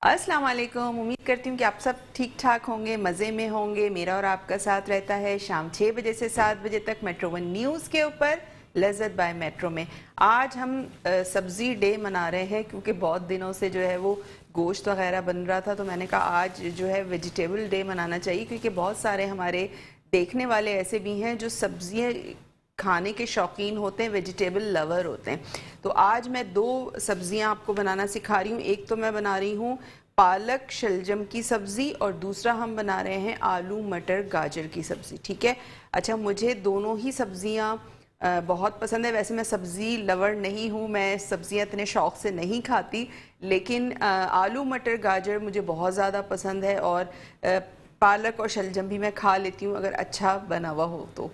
अस्सलाम वालेकुम। उम्मीद करती हूँ कि आप सब ठीक ठाक होंगे, मज़े में होंगे। मेरा और आपका साथ रहता है शाम 6 बजे से 7 बजे तक मेट्रो वन न्यूज़ के ऊपर लज़्ज़त बाय मेट्रो में। आज हम सब्ज़ी डे मना रहे हैं क्योंकि बहुत दिनों से जो है वो गोश्त वगैरह बन रहा था, तो मैंने कहा आज जो है वेजिटेबल डे मनाना चाहिए, क्योंकि बहुत सारे हमारे देखने वाले ऐसे भी हैं जो सब्ज़ियाँ खाने के शौकीन होते हैं, वेजिटेबल लवर होते हैं। तो आज मैं दो सब्जियां आपको बनाना सिखा रही हूँ। एक तो मैं बना रही हूँ पालक शलजम की सब्ज़ी और दूसरा हम बना रहे हैं आलू मटर गाजर की सब्ज़ी। ठीक है। अच्छा, मुझे दोनों ही सब्जियां बहुत पसंद है। वैसे मैं सब्ज़ी लवर नहीं हूँ, मैं सब्जियां इतने शौक़ से नहीं खाती, लेकिन आलू मटर गाजर मुझे बहुत ज़्यादा पसंद है और पालक और शलजम भी मैं खा लेती हूँ अगर अच्छा बना हुआ हो तो।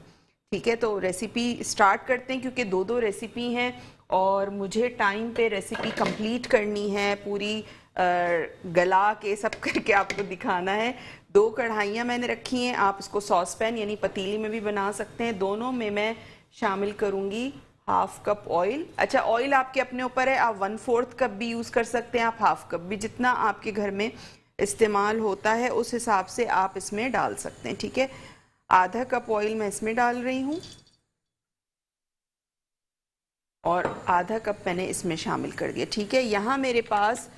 ठीक है, तो रेसिपी स्टार्ट करते हैं क्योंकि दो दो रेसिपी हैं और मुझे टाइम पे रेसिपी कंप्लीट करनी है, पूरी गला के सब करके आपको दिखाना है। दो कढ़ाइयाँ मैंने रखी हैं, आप इसको सॉस पैन यानी पतीली में भी बना सकते हैं। दोनों में मैं शामिल करूँगी हाफ कप ऑयल। अच्छा, ऑयल आपके अपने ऊपर है, आप 1/4 कप भी यूज़ कर सकते हैं, आप हाफ कप भी, जितना आपके घर में इस्तेमाल होता है उस हिसाब से आप इसमें डाल सकते हैं। ठीक है, आधा कप ऑयल मैं इसमें डाल रही हूँ और आधा कप मैंने इसमें शामिल कर दिया। ठीक है, यहाँ मेरे पास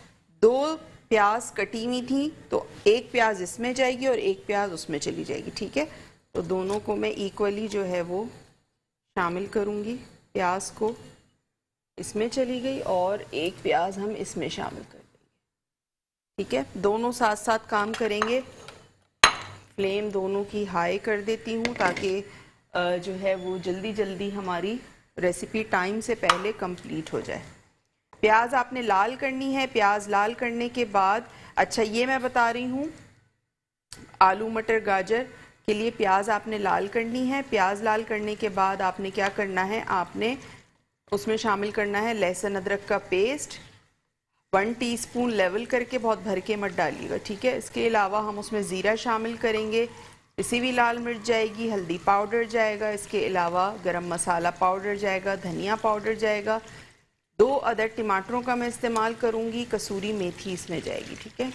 दो प्याज कटी हुई थी, तो एक प्याज इसमें जाएगी और एक प्याज उसमें चली जाएगी। ठीक है, तो दोनों को मैं इक्वली जो है वो शामिल करूँगी। प्याज को इसमें चली गई और एक प्याज हम इसमें शामिल कर देंगे। ठीक है, दोनों साथ साथ काम करेंगे। फ्लेम दोनों की हाई कर देती हूँ ताकि जो है वो जल्दी जल्दी हमारी रेसिपी टाइम से पहले कंप्लीट हो जाए। प्याज आपने लाल करनी है। प्याज लाल करने के बाद, अच्छा ये मैं बता रही हूँ, आलू मटर गाजर के लिए प्याज आपने लाल करनी है। प्याज लाल करने के बाद आपने क्या करना है, आपने उसमें शामिल करना है लहसुन अदरक का पेस्ट 1 टीस्पून, लेवल करके, बहुत भर के मत डालिएगा। ठीक है, इसके अलावा हम उसमें ज़ीरा शामिल करेंगे, इसी भी लाल मिर्च जाएगी, हल्दी पाउडर जाएगा, इसके अलावा गरम मसाला पाउडर जाएगा, धनिया पाउडर जाएगा, 2 अदद टमाटरों का मैं इस्तेमाल करूँगी, कसूरी मेथी इसमें जाएगी। ठीक है।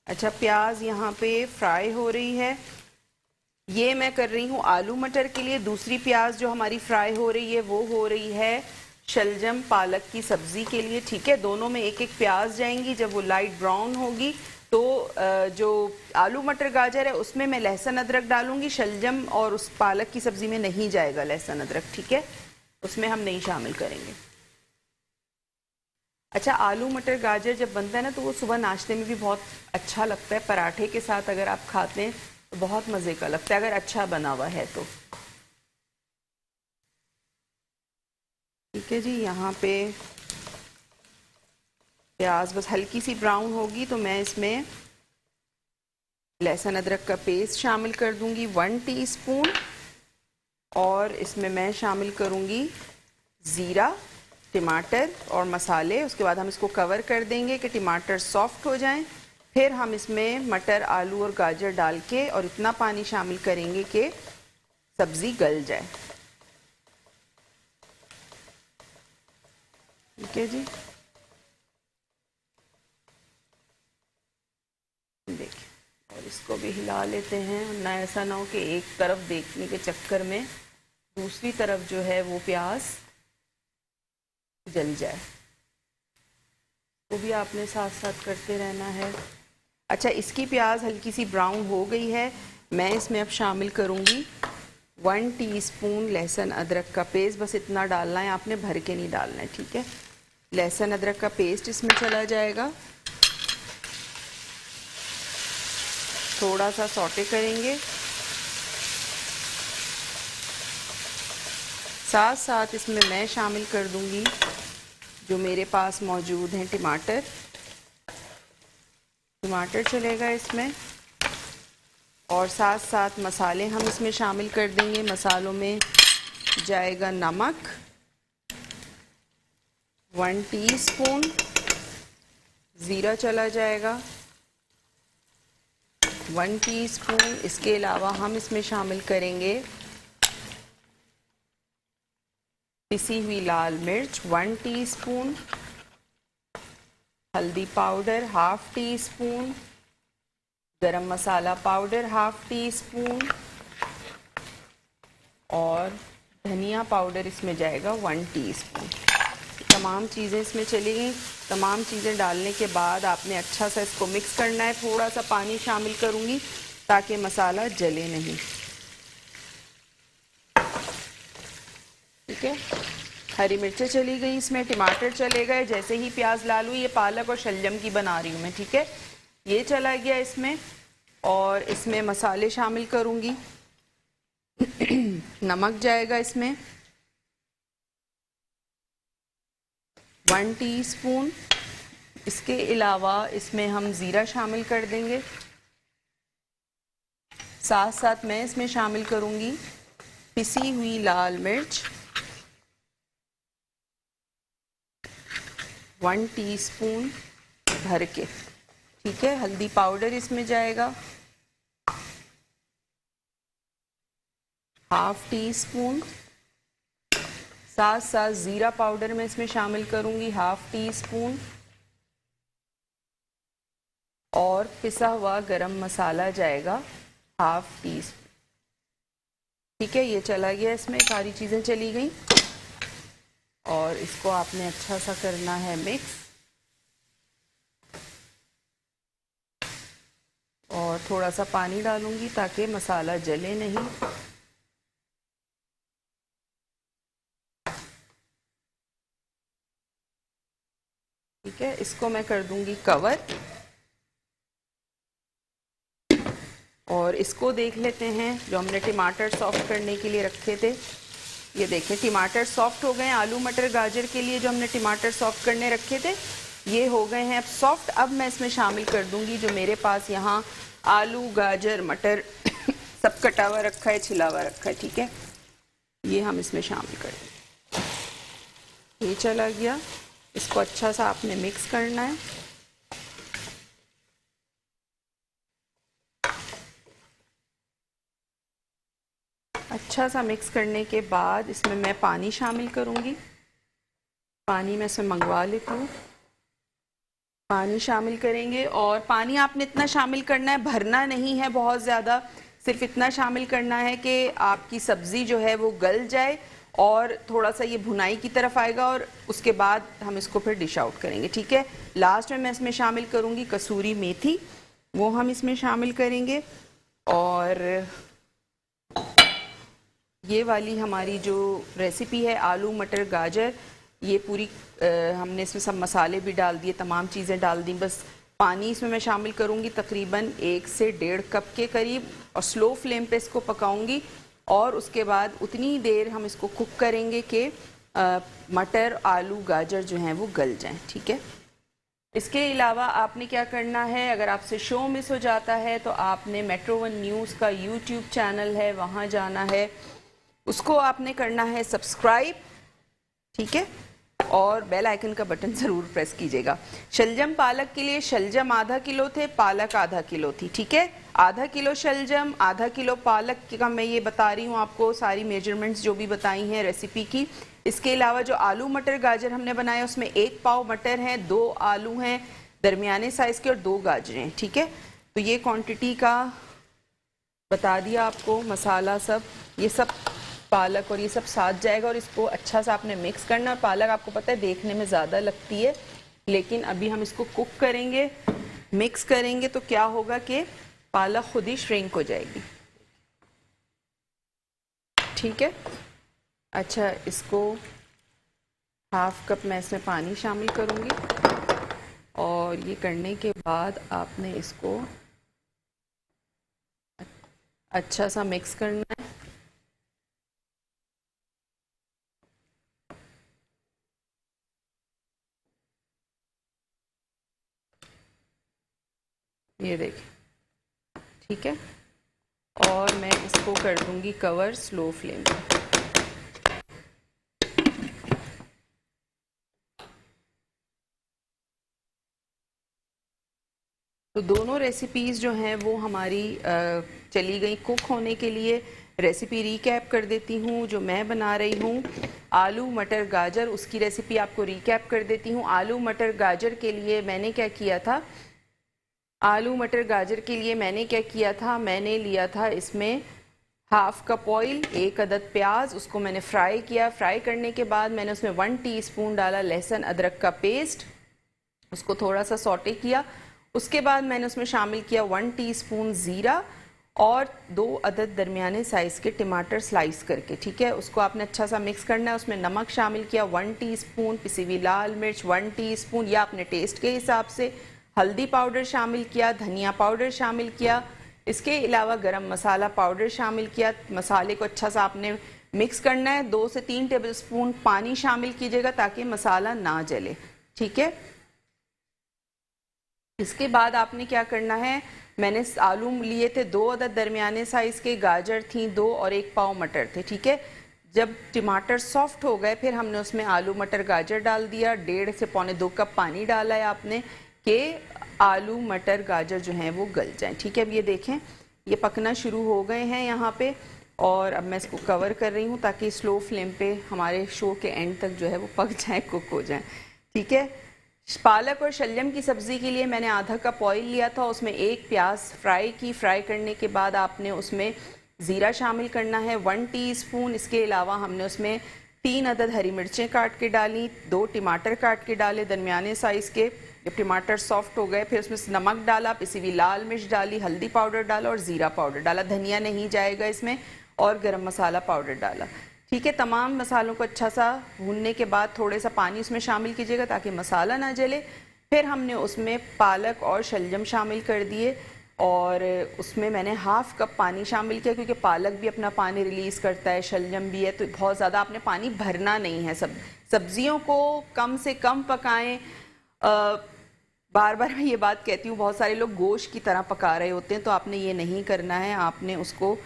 अच्छा, प्याज यहाँ पे फ्राई हो रही है। ये मैं कर रही हूँ आलू मटर के लिए। दूसरी प्याज जो हमारी फ्राई हो रही है वो हो रही है शलजम पालक की सब्ज़ी के लिए। ठीक है, दोनों में एक एक प्याज जाएंगी। जब वो लाइट ब्राउन होगी तो जो आलू मटर गाजर है उसमें मैं लहसुन अदरक डालूंगी। शलजम और उस पालक की सब्ज़ी में नहीं जाएगा लहसुन अदरक। ठीक है, उसमें हम नहीं शामिल करेंगे। अच्छा, आलू मटर गाजर जब बनता है ना तो वो सुबह नाश्ते में भी बहुत अच्छा लगता है, पराठे के साथ अगर आप खाते हैं तो बहुत मज़े का लगता है अगर अच्छा बना हुआ है तो। ठीक है जी, यहाँ पे प्याज बस हल्की सी ब्राउन होगी तो मैं इसमें लहसुन अदरक का पेस्ट शामिल कर दूंगी 1 टीस्पून और इसमें मैं शामिल करूंगी ज़ीरा, टमाटर और मसाले। उसके बाद हम इसको कवर कर देंगे कि टमाटर सॉफ्ट हो जाएं। फिर हम इसमें मटर, आलू और गाजर डाल के और इतना पानी शामिल करेंगे कि सब्ज़ी गल जाए। ठीक है जी, देखिए, और इसको भी हिला लेते हैं, ना ऐसा ना हो कि एक तरफ देखने के चक्कर में दूसरी तरफ जो है वो प्याज जल जाए, वो भी आपने साथ साथ करते रहना है। अच्छा, इसकी प्याज हल्की सी ब्राउन हो गई है। मैं इसमें अब शामिल करूँगी 1 टीस्पून लहसुन अदरक का पेस्ट। बस इतना डालना है, आपने भर के नहीं डालना है। ठीक है, लहसुन अदरक का पेस्ट इसमें चला जाएगा। थोड़ा सा सौटे करेंगे, साथ साथ इसमें मैं शामिल कर दूंगी जो मेरे पास मौजूद हैं टमाटर। टमाटर चलेगा इसमें और साथ साथ मसाले हम इसमें शामिल कर देंगे। मसालों में जाएगा नमक 1 टीस्पून, ज़ीरा चला जाएगा 1 टीस्पून। इसके अलावा हम इसमें शामिल करेंगे पिसी हुई लाल मिर्च 1 टीस्पून, हल्दी पाउडर हाफ टी स्पून, गरम मसाला पाउडर हाफ टी स्पून और धनिया पाउडर इसमें जाएगा 1 टीस्पून। तमाम चीज़ें इसमें चली गई। तमाम चीज़ें डालने के बाद आपने अच्छा सा इसको मिक्स करना है। थोड़ा सा पानी शामिल करूँगी ताकि मसाला जले नहीं। ठीक है, हरी मिर्चें चली गई इसमें, टमाटर चले गए, जैसे ही प्याज लालू, ये पालक और शलजम की बना रही हूँ मैं। ठीक है, ये चला गया इसमें और इसमें मसाले शामिल करूँगी। नमक जाएगा इसमें 1 टीस्पून। इसके अलावा इसमें हम ज़ीरा शामिल कर देंगे। साथ साथ मैं इसमें शामिल करूँगी पिसी हुई लाल मिर्च 1 टीस्पून भर के। ठीक है, हल्दी पाउडर इसमें जाएगा हाफ टी स्पून। साथ साथ ज़ीरा पाउडर मैं इसमें शामिल करूँगी हाफ टी स्पून और पिसा हुआ गरम मसाला जाएगा हाफ टी स्पून। ठीक है, ये चला गया इसमें, सारी चीज़ें चली गई और इसको आपने अच्छा सा करना है मिक्स। और थोड़ा सा पानी डालूंगी ताकि मसाला जले नहीं। ठीक है, इसको मैं कर दूंगी कवर और इसको देख लेते हैं। जो हमने टमाटर सॉफ्ट करने के लिए रखे थे, ये देखें टमाटर सॉफ्ट हो गए। आलू मटर गाजर के लिए जो हमने टमाटर सॉफ्ट करने रखे थे ये हो गए हैं अब सॉफ्ट। अब मैं इसमें शामिल कर दूंगी जो मेरे पास यहाँ आलू गाजर मटर सब कटा हुआ रखा है, छिला हुआ रखा है। ठीक है, ये हम इसमें शामिल कर देंगे। ये चला गया, इसको अच्छा सा आपने मिक्स करना है। अच्छा सा मिक्स करने के बाद इसमें मैं पानी शामिल करूँगी। पानी मैं इसमें मंगवा लेती हूँ। पानी शामिल करेंगे और पानी आपने इतना शामिल करना है, भरना नहीं है बहुत ज़्यादा, सिर्फ इतना शामिल करना है कि आपकी सब्ज़ी जो है वो गल जाए और थोड़ा सा ये भुनाई की तरफ आएगा और उसके बाद हम इसको फिर डिश आउट करेंगे। ठीक है, लास्ट में मैं इसमें शामिल करूँगी कसूरी मेथी, वो हम इसमें शामिल करेंगे। और ये वाली हमारी जो रेसिपी है आलू मटर गाजर, ये पूरी हमने इसमें सब मसाले भी डाल दिए, तमाम चीज़ें डाल दी। बस पानी इसमें मैं शामिल करूँगी तकरीबन 1 से 1.5 कप के करीब और स्लो फ्लेम पे इसको पकाऊंगी। और उसके बाद उतनी देर हम इसको कुक करेंगे कि मटर आलू गाजर जो हैं वो गल जाएं। ठीक है, इसके अलावा आपने क्या करना है, अगर आपसे शो मिस हो जाता है तो आपने मेट्रो 1 न्यूज़ का यूट्यूब चैनल है, वहाँ जाना है, उसको आपने करना है सब्सक्राइब। ठीक है, और बेल आइकन का बटन ज़रूर प्रेस कीजिएगा। शलजम पालक के लिए शलजम आधा किलो थे, पालक आधा किलो थी। ठीक है, आधा किलो शलजम आधा किलो पालक का मैं ये बता रही हूँ आपको, सारी मेजरमेंट्स जो भी बताई हैं रेसिपी की। इसके अलावा जो आलू मटर गाजर हमने बनाया उसमें 1 पाव मटर हैं, 2 आलू हैं दरमियाने साइज़ के और 2 गाजरें हैं। ठीक है, तो ये क्वान्टिटी का बता दिया आपको। मसाला सब ये सब पालक और ये सब साथ जाएगा और इसको अच्छा सा आपने मिक्स करना। पालक आपको पता है देखने में ज़्यादा लगती है, लेकिन अभी हम इसको कुक करेंगे, मिक्स करेंगे तो क्या होगा कि पालक खुद ही श्रिंक हो जाएगी। ठीक है, अच्छा इसको हाफ कप मैं इसमें पानी शामिल करूँगी और ये करने के बाद आपने इसको अच्छा सा मिक्स करना है। ये देखिए, ठीक है, और मैं इसको कर दूंगी कवर स्लो फ्लेम पर। तो दोनों रेसिपीज़ जो हैं वो हमारी चली गई कुक होने के लिए। रेसिपी रीकैप कर देती हूँ जो मैं बना रही हूँ। आलू मटर गाजर, उसकी रेसिपी आपको रीकैप कर देती हूँ। आलू मटर गाजर के लिए मैंने क्या किया था, आलू मटर गाजर के लिए मैंने क्या किया था, मैंने लिया था इसमें हाफ कप ऑयल, 1 अदद प्याज, उसको मैंने फ्राई किया। फ्राई करने के बाद मैंने उसमें 1 टीस्पून डाला लहसुन अदरक का पेस्ट, उसको थोड़ा सा सौटे किया। उसके बाद मैंने उसमें शामिल किया 1 टीस्पून ज़ीरा और 2 अदद दरमियाने साइज़ के टमाटर स्लाइस करके, ठीक है। उसको आपने अच्छा सा मिक्स करना है। उसमें नमक शामिल किया 1 टीस्पून, पिसी हुई लाल मिर्च 1 टीस्पून या अपने टेस्ट के हिसाब से, हल्दी पाउडर शामिल किया, धनिया पाउडर शामिल किया, इसके अलावा गरम मसाला पाउडर शामिल किया। मसाले को अच्छा सा आपने मिक्स करना है। 2 से 3 टेबलस्पून पानी शामिल कीजिएगा ताकि मसाला ना जले, ठीक है। इसके बाद आपने क्या करना है, मैंने आलू लिए थे 2 अदद दरमियाने साइज़ के, गाजर थी 2 और 1 पाव मटर थे, ठीक है। जब टमाटर सॉफ्ट हो गए फिर हमने उसमें आलू मटर गाजर डाल दिया। 1.5 से पौने 2 कप पानी डाला है आपने कि आलू मटर गाजर जो हैं वो गल जाएं, ठीक है। अब ये देखें ये पकना शुरू हो गए हैं यहाँ पे, और अब मैं इसको कवर कर रही हूँ ताकि स्लो फ्लेम पे हमारे शो के एंड तक जो है वो पक जाए, कुक हो जाए, ठीक है। पालक और शलजम की सब्ज़ी के लिए मैंने आधा कप ऑयल लिया था, उसमें 1 प्याज फ्राई की। फ्राई करने के बाद आपने उसमें ज़ीरा शामिल करना है 1 टीस्पून। इसके अलावा हमने उसमें 3 अदद हरी मिर्चें काट के डाली, 2 टमाटर काट के डाले दरमियाने साइज़ के। जब टमाटर सॉफ्ट हो गए फिर उसमें नमक डाला, पिसी हुई लाल मिर्च डाली, हल्दी पाउडर डाला और ज़ीरा पाउडर डाला, धनिया नहीं जाएगा इसमें, और गरम मसाला पाउडर डाला, ठीक है। तमाम मसालों को अच्छा सा भूनने के बाद थोड़े सा पानी उसमें शामिल कीजिएगा ताकि मसाला ना जले। फिर हमने उसमें पालक और शलजम शामिल कर दिए और उसमें मैंने हाफ कप पानी शामिल किया क्योंकि पालक भी अपना पानी रिलीज़ करता है, शलजम भी है, तो बहुत ज़्यादा आपने पानी भरना नहीं है। सब्जियों को कम से कम पकाएं। बार बार मैं ये बात कहती हूँ, बहुत सारे लोग गोश्त की तरह पका रहे होते हैं, तो आपने ये नहीं करना है। आपने उसको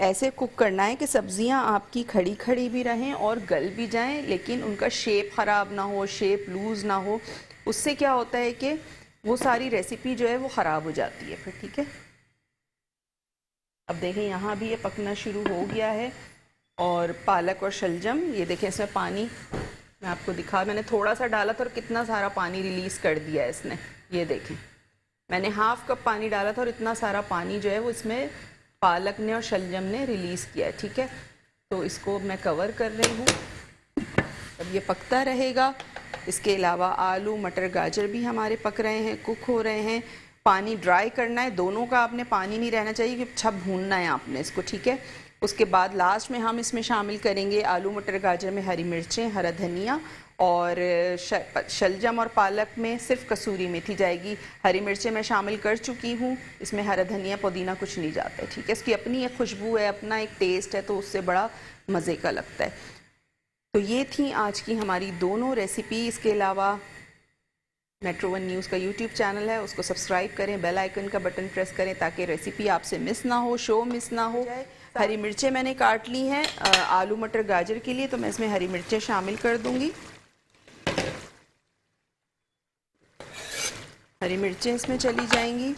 ऐसे कुक करना है कि सब्जियां आपकी खड़ी खड़ी भी रहें और गल भी जाएं, लेकिन उनका शेप ख़राब ना हो, शेप लूज़ ना हो। उससे क्या होता है कि वो सारी रेसिपी जो है वो ख़राब हो जाती है फिर, ठीक है। अब देखें यहाँ भी ये पकना शुरू हो गया है और पालक और शलजम, ये देखें इसमें पानी मैं आपको दिखा, मैंने थोड़ा सा डाला था और कितना सारा पानी रिलीज़ कर दिया है इसने। ये देखें मैंने हाफ कप पानी डाला था और इतना सारा पानी जो है वो इसमें पालक ने और शलजम ने रिलीज़ किया है, ठीक है। तो इसको मैं कवर कर रही हूँ, अब ये पकता रहेगा। इसके अलावा आलू मटर गाजर भी हमारे पक रहे हैं, कुक हो रहे हैं। पानी ड्राई करना है, दोनों का आपने पानी नहीं रहना चाहिए कि अच्छा भूनना है आपने इसको, ठीक है। उसके बाद लास्ट में हम इसमें शामिल करेंगे आलू मटर गाजर में हरी मिर्चें, हरा धनिया, और शलजम और पालक में सिर्फ कसूरी मेथी जाएगी। हरी मिर्चें मैं शामिल कर चुकी हूँ, इसमें हरा धनिया पुदीना कुछ नहीं जाता है, ठीक है। इसकी अपनी एक खुशबू है, अपना एक टेस्ट है, तो उससे बड़ा मज़े का लगता है। तो ये थी आज की हमारी दोनों रेसिपी। इसके अलावा मेट्रो 1 न्यूज़ का यूट्यूब चैनल है, उसको सब्सक्राइब करें, बेल आइकन का बटन प्रेस करें ताकि रेसिपी आपसे मिस ना हो, शो मिस ना हो। हरी मिर्चें मैंने काट ली हैं आलू मटर गाजर के लिए, तो मैं इसमें हरी मिर्चें शामिल कर दूंगी। हरी मिर्चें इसमें चली जाएंगी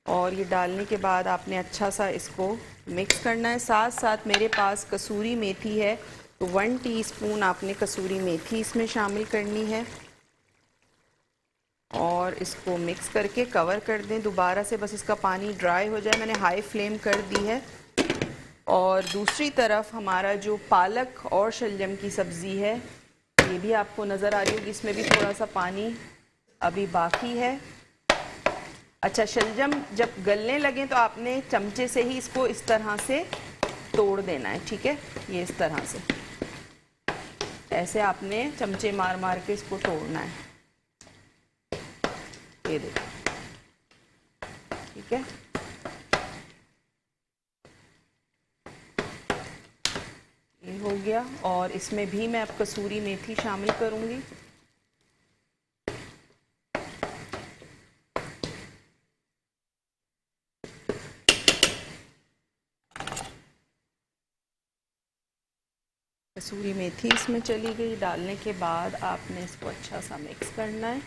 और ये डालने के बाद आपने अच्छा सा इसको मिक्स करना है। साथ साथ मेरे पास कसूरी मेथी है, तो 1 टीस्पून आपने कसूरी मेथी इसमें शामिल करनी है और इसको मिक्स करके कवर कर दें दोबारा से, बस इसका पानी ड्राई हो जाए। मैंने हाई फ्लेम कर दी है। और दूसरी तरफ हमारा जो पालक और शलजम की सब्ज़ी है, ये भी आपको नज़र आ रही होगी, इसमें भी थोड़ा सा पानी अभी बाकी है। अच्छा, शलजम जब गलने लगे तो आपने चमचे से ही इसको इस तरह से तोड़ देना है, ठीक है। ये इस तरह से ऐसे आपने चमचे मार मार के इसको तोड़ना है, ये देखो, ठीक है। ये हो गया और इसमें भी मैं अब कसूरी मेथी शामिल करूंगी। कसूरी मेथी इसमें चली गई। डालने के बाद आपने इसको अच्छा सा मिक्स करना है।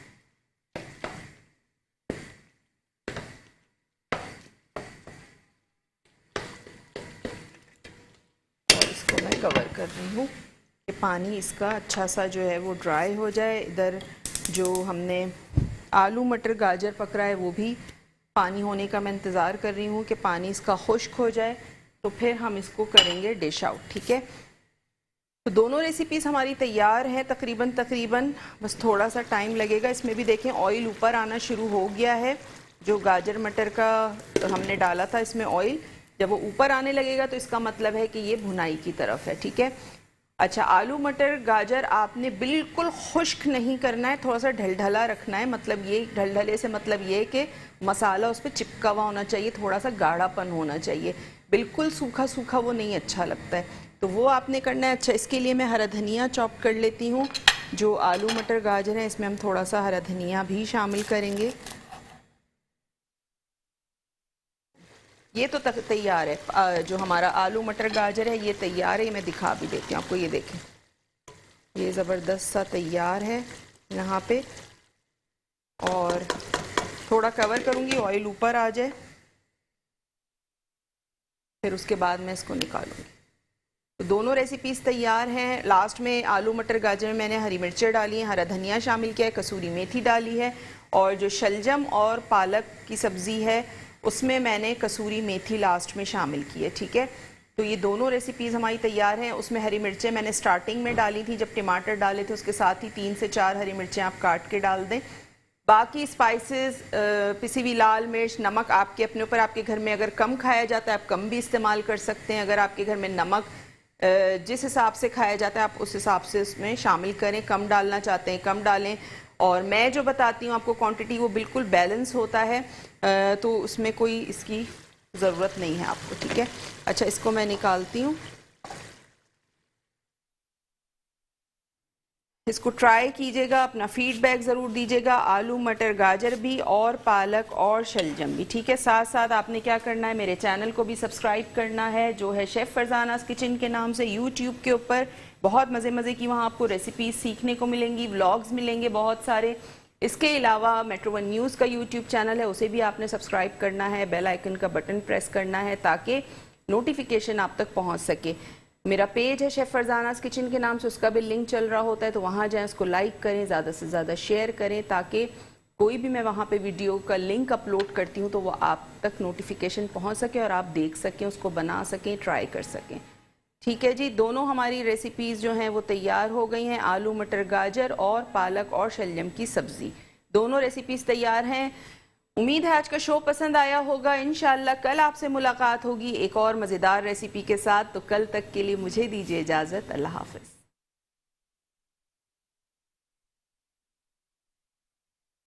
कवर कर रही हूँ कि पानी इसका अच्छा सा जो है वो ड्राई हो जाए। इधर जो हमने आलू मटर गाजर पकड़ा है वो भी पानी होने का मैं इंतज़ार कर रही हूँ कि पानी इसका खुश्क हो जाए, तो फिर हम इसको करेंगे डिश आउट। ठीक है, तो दोनों रेसिपीज़ हमारी तैयार हैं तकरीबन, बस थोड़ा सा टाइम लगेगा। इसमें भी देखें ऑयल ऊपर आना शुरू हो गया है। जो गाजर मटर का हमने डाला था इसमें ऑयल, जब वो ऊपर आने लगेगा तो इसका मतलब है कि ये भुनाई की तरफ है। ठीक है, अच्छा, आलू मटर गाजर आपने बिल्कुल खुश्क नहीं करना है, थोड़ा सा ढलढला रखना है। मतलब ये ढलढले से मतलब ये कि मसाला उस पर चिपका हुआ होना चाहिए, थोड़ा सा गाढ़ापन होना चाहिए। बिल्कुल सूखा सूखा वो नहीं अच्छा लगता है, तो वो आपने करना है। अच्छा, इसके लिए मैं हरा धनिया चॉप कर लेती हूँ। जो आलू मटर गाजर है इसमें हम थोड़ा सा हरा धनिया भी शामिल करेंगे। ये तो तैयार है, जो हमारा आलू मटर गाजर है ये तैयार है। ये मैं दिखा भी देती हूँ आपको, ये देखें, ये ज़बरदस्त सा तैयार है यहाँ पे। और थोड़ा कवर करूँगी, ऑयल ऊपर आ जाए, फिर उसके बाद मैं इसको निकालूंगी। तो दोनों रेसिपीज़ तैयार हैं। लास्ट में आलू मटर गाजर में मैंने हरी मिर्चें डाली हैं, हरा धनिया शामिल किया है, कसूरी मेथी डाली है, और जो शलजम और पालक की सब्ज़ी है उसमें मैंने कसूरी मेथी लास्ट में शामिल की है। ठीक है, तो ये दोनों रेसिपीज़ हमारी तैयार हैं। उसमें हरी मिर्चें मैंने स्टार्टिंग में डाली थी जब टमाटर डाले थे, उसके साथ ही 3 से 4 हरी मिर्चें आप काट के डाल दें। बाकी स्पाइसेस, पिसी हुई लाल मिर्च, नमक आपके अपने ऊपर, आपके घर में अगर कम खाया जाता है आप कम भी इस्तेमाल कर सकते हैं। अगर आपके घर में नमक जिस हिसाब से खाया जाता है आप उस हिसाब से उसमें शामिल करें, कम डालना चाहते हैं कम डालें। और मैं जो बताती हूँ आपको क्वांटिटी वो बिल्कुल बैलेंस होता है, तो उसमें कोई इसकी ज़रूरत नहीं है आपको। ठीक है, अच्छा, इसको मैं निकालती हूँ। इसको ट्राई कीजिएगा, अपना फीडबैक ज़रूर दीजिएगा। आलू मटर गाजर भी और पालक और शलजम भी। ठीक है, साथ साथ आपने क्या करना है, मेरे चैनल को भी सब्सक्राइब करना है जो है शेफ़ फरजानास किचन के नाम से यूट्यूब के ऊपर। बहुत मज़े मज़े की वहाँ आपको रेसिपीज़ सीखने को मिलेंगी, व्लॉग्स मिलेंगे बहुत सारे। इसके अलावा मेट्रो वन न्यूज़ का यूट्यूब चैनल है, उसे भी आपने सब्सक्राइब करना है, बेल आइकन का बटन प्रेस करना है ताकि नोटिफिकेशन आप तक पहुँच सके। मेरा पेज है शेफ़ फरजानास किचन के नाम से, उसका भी लिंक चल रहा होता है, तो वहाँ जाएं, उसको लाइक करें, ज़्यादा से ज़्यादा शेयर करें ताकि कोई भी मैं वहाँ पे वीडियो का लिंक अपलोड करती हूँ तो वो आप तक नोटिफिकेशन पहुँच सके और आप देख सकें, उसको बना सकें, ट्राई कर सकें। ठीक है जी, दोनों हमारी रेसिपीज़ जो हैं वो तैयार हो गई हैं। आलू मटर गाजर और पालक और शलजम की सब्ज़ी, दोनों रेसिपीज़ तैयार हैं। उम्मीद है आज का शो पसंद आया होगा। इंशाल्लाह कल आपसे मुलाकात होगी एक और मज़ेदार रेसिपी के साथ। तो कल तक के लिए मुझे दीजिए इजाज़त। अल्लाह हाफ़िज़।